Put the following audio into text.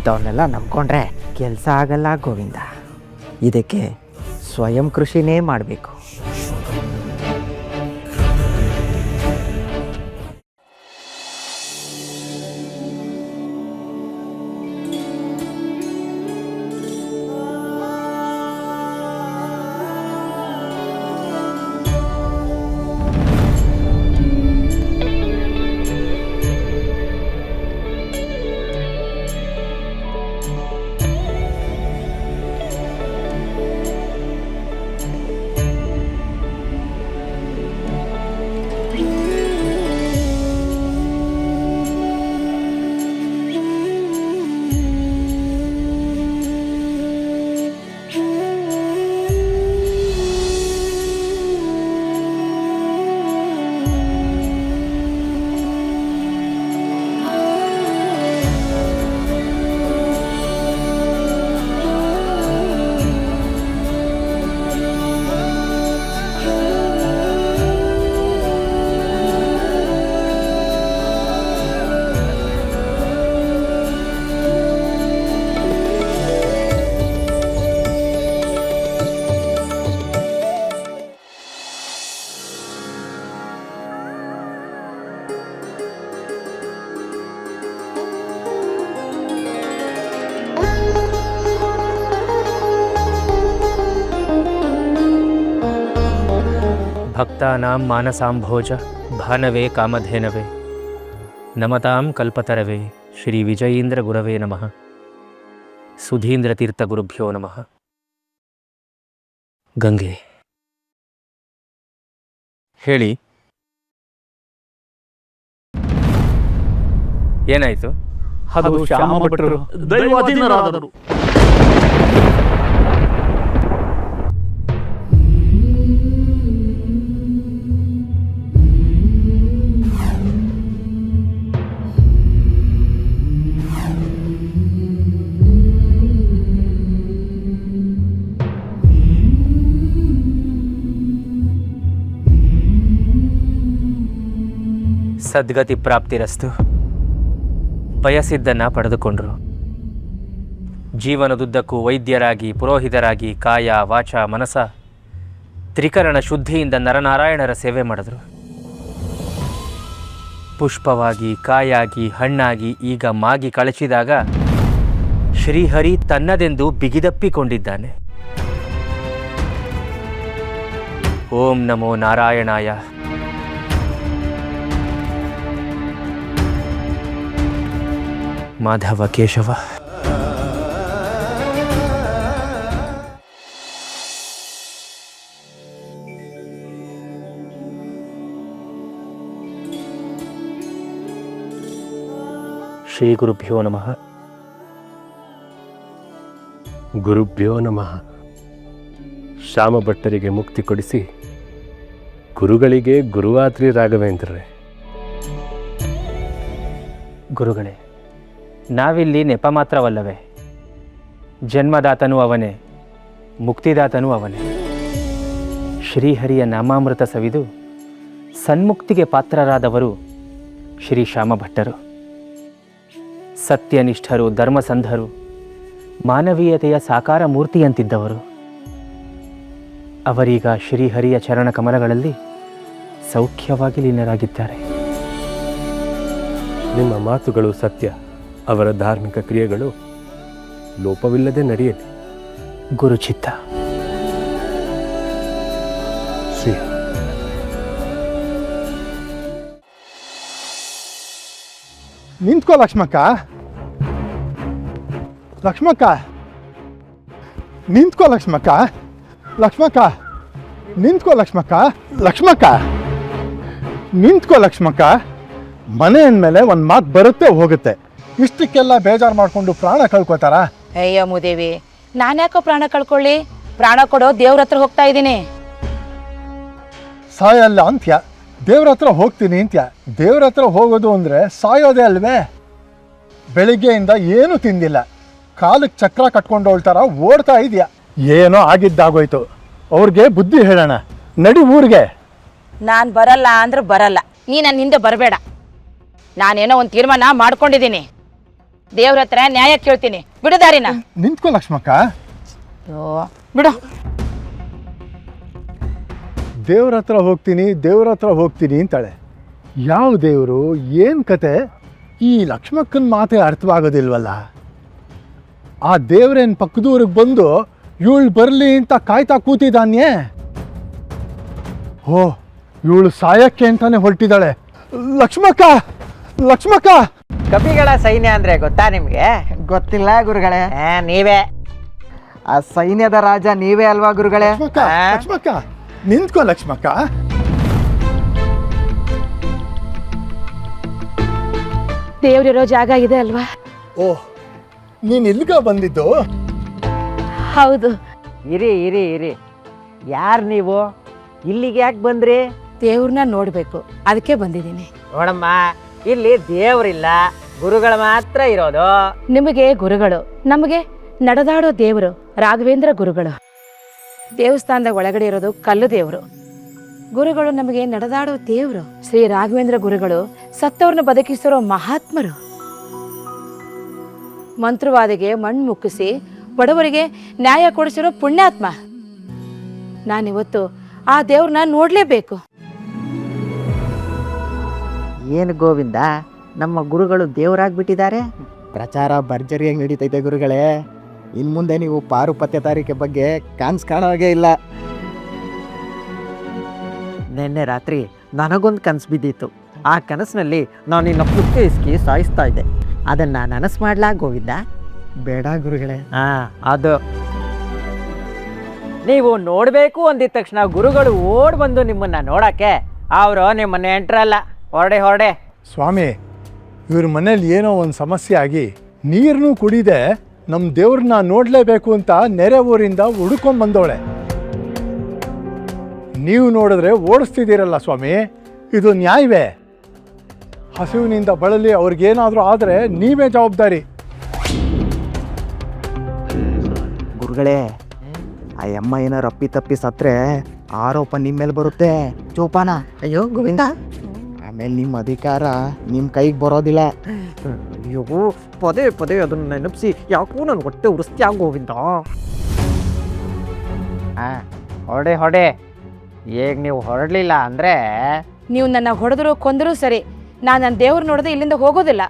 ಇಂಥವನ್ನೆಲ್ಲ ನಂಬ್ಕೊಂಡ್ರೆ ಕೆಲಸ ಆಗಲ್ಲ ಗೋವಿಂದ. ಇದಕ್ಕೆ ಸ್ವಯಂ ಕೃಷಿನೇ ಮಾಡಬೇಕು. ಭಕ್ತಾನಾಂ ಮಾನಸಾಂಭೋಜ ಭಾನವೇ ಕಾಮಧೇನವೇ ನಮತಾಂ ಕಲ್ಪತರವೇ ಶ್ರೀ ವಿಜಯೀಂದ್ರ ಗುರವೇ ನಮಃ. ಸುಧೀಂದ್ರ ತೀರ್ಥ ಗುರುಭ್ಯೋ ನಮಃ. ಗಂಗೆ ಹೇಳಿ, ಏನಾಯಿತು? ಅದು ಶ್ಯಾಮ ಭಟ್ರು ದೈವಾಧೀನರಾದರು. ಸದ್ಗತಿ ಪ್ರಾಪ್ತಿರಸ್ತು. ಬಯಸಿದ್ದನ್ನು ಪಡೆದುಕೊಂಡರು. ಜೀವನದುದ್ದಕ್ಕೂ ವೈದ್ಯರಾಗಿ, ಪುರೋಹಿತರಾಗಿ, ಕಾಯ ವಾಚ ಮನಸ ತ್ರಿಕರಣ ಶುದ್ಧಿಯಿಂದ ನರನಾರಾಯಣರ ಸೇವೆ ಮಾಡಿದ್ರು. ಪುಷ್ಪವಾಗಿ, ಕಾಯಾಗಿ, ಹಣ್ಣಾಗಿ, ಈಗ ಮಾಗಿ ಕಳಚಿದಾಗ ಶ್ರೀಹರಿ ತನ್ನದೆಂದು ಬಿಗಿದಪ್ಪಿಕೊಂಡಿದ್ದಾನೆ. ಓಂ ನಮೋ ನಾರಾಯಣಾಯ. ಮಾಧವ ಕೇಶವ. ಶ್ರೀ ಗುರುಭ್ಯೋ ನಮಃ. ಗುರುಭ್ಯೋ ನಮಃ. ಶ್ಯಾಮ ಭಟ್ಟರಿಗೆ ಮುಕ್ತಿ ಕೊಡಿಸಿ ಗುರುಗಳಿಗೆ ಗುರುವಾತ್ರಿ ರಾಘವೇಂದ್ರರೇ. ಗುರುಗಳೇ, ನಾವಿಲ್ಲಿ ನೆಪ ಮಾತ್ರವಲ್ಲವೇ? ಜನ್ಮದಾತನೂ ಅವನೇ, ಮುಕ್ತಿದಾತನೂ ಅವನೇ. ಶ್ರೀಹರಿಯ ನಾಮಾಮೃತ ಸವಿದು ಸನ್ಮುಕ್ತಿಗೆ ಪಾತ್ರರಾದವರು ಶ್ರೀ ಶ್ಯಾಮ ಭಟ್ಟರು. ಸತ್ಯನಿಷ್ಠರು, ಧರ್ಮಸಂಧರು, ಮಾನವೀಯತೆಯ ಸಾಕಾರ ಮೂರ್ತಿಯಂತಿದ್ದವರು. ಅವರೀಗ ಶ್ರೀಹರಿಯ ಚರಣ ಕಮಲಗಳಲ್ಲಿ ಸೌಖ್ಯವಾಗಿ ಲೀನರಾಗಿದ್ದಾರೆ. ನಿಮ್ಮ ಮಾತುಗಳು ಸತ್ಯ. ಅವರ ಧಾರ್ಮಿಕ ಕ್ರಿಯೆಗಳು ಲೋಪವಿಲ್ಲದೆ ನಡೆಯಲಿ. ಗುರುಚಿತ್ತ. ಶ್ರೀ ನಿಂತ್ಕೋ ಲಕ್ಷ್ಮಕ್ಕ. ಲಕ್ಷ್ಮಕ್ಕ ನಿಂತ್ಕೋ. ಲಕ್ಷ್ಮಕ್ಕ ಲಕ್ಷ್ಮಕ್ಕ ನಿಂತ್ಕೋ. ಲಕ್ಷ್ಮಕ್ಕ ಲಕ್ಷ್ಮಕ್ಕ ನಿಂತ್ಕೋ. ಲಕ್ಷ್ಮಕ್ಕ ಮನೆ ಅಂದಮೇಲೆ ಒಂದು ಮಾತು ಬರುತ್ತೆ ಹೋಗುತ್ತೆ. ಇಷ್ಟಕ್ಕೆಲ್ಲ ಬೇಜಾರು ಮಾಡಿಕೊಂಡು ಪ್ರಾಣ ಕಳ್ಕೊತಾರ? ಅಯ್ಯೋ ಮುದೇವಿ, ನಾನ್ಯಾಕೋ ಪ್ರಾಣ ಕಳ್ಕೊಳ್ಳಿ? ಪ್ರಾಣ ಕೊಡೋ ದೇವ್ರ ಹತ್ರ ಹೋಗ್ತಾ ಇದ್ದೀನಿ. ಸಾಯಲ್ಲ ಅಂತ್ಯ, ದೇವ್ರ ಹತ್ರ ಹೋಗ್ತೀನಿ ಅಂತ್ಯ. ದೇವ್ರ ಹತ್ರ ಹೋಗೋದು ಅಂದರೆ ಸಾಯೋದೇ ಅಲ್ವೇ? ಬೆಳಿಗ್ಗೆಯಿಂದ ಏನೂ ತಿಂದಿಲ್ಲ, ಕಾಲಕ್ಕೆ ಚಕ್ರ ಕಟ್ಕೊಂಡು ಹೋಳ್ತಾರ ಓಡ್ತಾ ಇದೆಯಾ? ಏನೋ ಆಗಿದ್ದಾಗೋಯ್ತು. ಅವ್ರಿಗೆ ಬುದ್ಧಿ ಹೇಳೋಣ, ನಡಿ ಊರಿಗೆ. ನಾನು ಬರಲ್ಲ ಅಂದ್ರೆ ಬರಲ್ಲ, ನೀ ನನ್ನ ಹಿಂದೆ ಬರಬೇಡ. ನಾನೇನೋ ಒಂದು ತೀರ್ಮಾನ ಮಾಡ್ಕೊಂಡಿದ್ದೀನಿ. ದೇವ್ರ ಹತ್ರ ನ್ಯಾಯ ಕೇಳ್ತೀನಿ, ಬಿಡು ದಾರಿನ. ನಿಂತ್ಕೋ ಲಕ್ಷ್ಮಕ್ಕ. ಅಯ್ಯೋ, ಬಿಡು. ದೇವ್ರ ಹತ್ರ ಹೋಗ್ತೀನಿ ಅಂತಾಳೆ. ಯಾವ ದೇವರು, ಏನು ಕತೆ? ಈ ಲಕ್ಷ್ಮಕ್ಕನ ಮಾತೇ ಅರ್ಥವಾಗೋದಿಲ್ವಲ್ಲ. ಆ ದೇವ್ರೇನು ಪಕ್ಕದೂರಿಗೆ ಬಂದು ಇವಳು ಬರಲಿ ಅಂತ ಕಾಯ್ತಾ ಕೂತಿದ್ದಾನ್ಯೇ? ಓ, ಇವಳು ಸಾಯಕ್ಕೆ ಅಂತಾನೆ ಹೊರಟಿದ್ದಾಳೆ. ಲಕ್ಷ್ಮಕ್ಕ ಕಪಿಗಳ ಸೈನ್ಯ ಅಂದ್ರೆ ಗೊತ್ತಾ ನಿಮ್ಗೆ? ಗೊತ್ತಿಲ್ಲ ಗುರುಗಳೇ. ನೀವೇ ಆ ಸೈನ್ಯದ ರಾಜ, ನೀವೇ ಅಲ್ವಾ ಗುರುಗಳೇ? ಲಕ್ಷ್ಮಕ್ಕ ನಿಂತ್ಕೋ ಲಕ್ಷ್ಮಕ್ಕ. ದೇವ್ರಿರೋ ಜಾಗ ಇದೆ ಅಲ್ವಾ? ಓಹ್, ನೀನು ಇಲ್ಗ ಬಂದಿದ್ದು? ಹೌದು. ಇರಿ ಯಾರು ನೀವು? ಇಲ್ಲಿಗೆ ಯಾಕೆ ಬಂದ್ರಿ? ದೇವ್ರನ್ನ ನೋಡ್ಬೇಕು, ಅದಕ್ಕೆ ಬಂದಿದ್ದೀನಿ. ನೋಡಮ್ಮ, ಇಲ್ಲಿ ದೇವ್ರಿಲ್ಲ, ಗುರುಗಳು ಮಾತ್ರ ಇರೋದು. ನಿಮಗೆ ಗುರುಗಳು, ನಮಗೆ ನಡೆದಾಡೋ ದೇವರು ರಾಘವೇಂದ್ರ ಗುರುಗಳು. ದೇವಸ್ಥಾನದ ಒಳಗಡೆ ಇರೋದು ಕಲ್ಲು ದೇವರು. ಗುರುಗಳು ನಮಗೆ ನಡೆದಾಡೋ ದೇವರು. ಶ್ರೀ ರಾಘವೇಂದ್ರ ಗುರುಗಳು ಸತ್ತವ್ರನ್ನ ಬದುಕಿಸಿರೋ ಮಹಾತ್ಮರು. ಮಂತ್ರವಾದಿಗೆ ಮಣ್ಣು ಮುಕ್ಕಿಸಿ ಬಡವರಿಗೆ ನ್ಯಾಯ ಕೊಡಿಸಿರೋ ಪುಣ್ಯಾತ್ಮ. ನಾನಿವತ್ತು ಆ ದೇವ್ರನ್ನ ನೋಡ್ಲೇಬೇಕು. ಏನು ಗೋವಿಂದ, ನಮ್ಮ ಗುರುಗಳು ದೇವರಾಗ್ಬಿಟ್ಟಿದ್ದಾರೆ? ಪ್ರಚಾರ ಭರ್ಜರಿಯಾಗಿ ನಡೀತೈತೆ ಗುರುಗಳೇ. ಇನ್ನು ಮುಂದೆ ನೀವು ಪಾರುಪತ್ಯ ತಾರೀಕೆ ಬಗ್ಗೆ ಕನ್ಸು ಕಾಣೋವಾಗೇ ಇಲ್ಲ. ನಿನ್ನೆ ರಾತ್ರಿ ನನಗೊಂದು ಕನಸು ಬಿದ್ದಿತ್ತು. ಆ ಕನಸಿನಲ್ಲಿ ನಾನು ನಿನ್ನ ಪುಕ್ಕೆ ಇಸ್ಕಿ ಸಾಯಿಸ್ತಾ ಇದ್ದೆ. ಅದನ್ನು ನನಸು ಮಾಡ್ಲಾ ಗೋವಿಂದ? ಬೇಡ ಗುರುಗಳೇ. ಅದು ನೀವು ನೋಡಬೇಕು ಅಂದಿದ ತಕ್ಷಣ ಗುರುಗಳು ಓಡ್ ಬಂದು ನಿಮ್ಮನ್ನು ನೋಡೋಕ್ಕೆ ಅವರು ನಿಮ್ಮನ್ನ ಎಂಟ್ರಲ್ಲ. ಹೊರಡೆ ಸ್ವಾಮಿ, ಇವ್ರ ಮನೇಲಿ ಏನೋ ಒಂದು ಸಮಸ್ಯೆ ಆಗಿ ನೀರನ್ನು ಕುಡಿದೆ ನಮ್ಮ ದೇವ್ರನ್ನ ನೋಡಲೇಬೇಕು ಅಂತ ನೆರೆ ಊರಿಂದ ಹುಡ್ಕೊಂಡ್ಬಂದವಳೆ. ನೀವು ನೋಡಿದ್ರೆ ಓಡಿಸ್ತಿದ್ದೀರಲ್ಲ ಸ್ವಾಮಿ, ಇದು ನ್ಯಾಯವೇ? ಹಸಿವಿನಿಂದ ಬಳಲಿ ಅವ್ರಿಗೇನಾದರೂ ಆದರೆ ನೀವೇ ಜವಾಬ್ದಾರಿ. ಗುರುಗಳೇ, ಆ ಅಮ್ಮ ಏನಾರು ಅಪ್ಪಿ ತಪ್ಪಿ ಸತ್ರೆ ಆರೋಪ ನಿಮ್ಮ ಮೇಲೆ ಬರುತ್ತೆ. ಜೋಪಾನ. ಅಯ್ಯೋ ಗೋವಿಂದ, ಆಮೇಲೆ ನಿಮ್ಮ ಅಧಿಕಾರ ನಿಮ್ಮ ಕೈಗೆ ಬರೋದಿಲ್ಲ. ಅಯ್ಯೋ ಪದೇ ಅದನ್ನು ನೆನಪಿಸಿ ಯಾಕೋ ನನ್ನ ಹೊಟ್ಟೆ ಉರಿಸ್ತೀಯ ಗೋವಿಂದ. ಹೊರಡೆ ಈಗ ನೀವು ಹೊರಡಲಿಲ್ಲ ಅಂದರೆ ನೀವು ನನ್ನ ಹೊಡೆದ್ರು ಕೊಂದರೂ ಸರಿ, ನಾನು ನನ್ನ ದೇವ್ರು ನೋಡದೆ ಇಲ್ಲಿಂದ ಹೋಗೋದಿಲ್ಲ.